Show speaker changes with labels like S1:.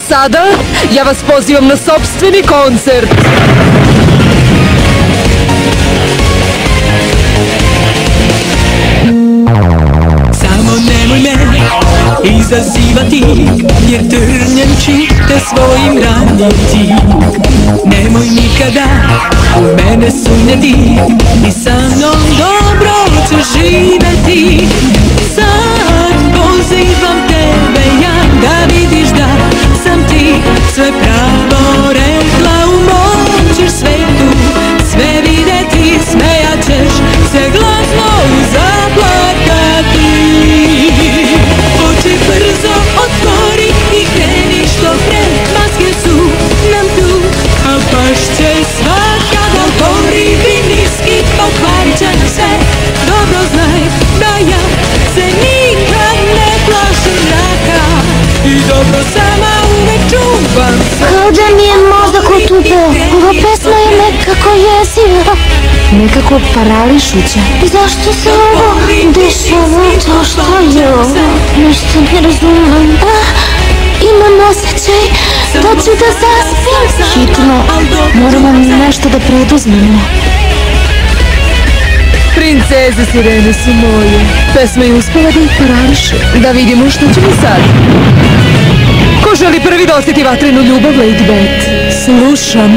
S1: sada ja vas pozivam na sopstveni koncert.
S2: Samo nemoj me izazivati, jer trnjem čite svojim ranjeti. Nemoj nikada u mene sumnjati, i sa mnom dobro ćeš živeti. Sad pozivam tebe ja, da vidiš da sam ti sve pravo rekla. U mom ćeš svetu sve videti, smejat ćeš se glasno zaplakati. Oči brzo otvori i kreni što pre, maske su nam tu, a baš će svakako porivi niski, pokvarit će sve. Dobro znaj da ja se nikad ne plašim mraka, i dobro sama uvek čuvam se.
S3: Kao da mi je mozak otupe, ova pesma je nekako jeziva, nekako parališuća. Zašto se ovo dešava, to što je ovo, nešto ne razumem. Imam osjećaj da ću da zaspim. Hitno, moramo nešto da preduzmemo.
S1: Princeze sirene su moje. Pesma je uspela da ih parališe. Da vidimo što ćemo sad. Ko želi prvi da osjeti vatrenu ljubav, Lady Beth? Slušam.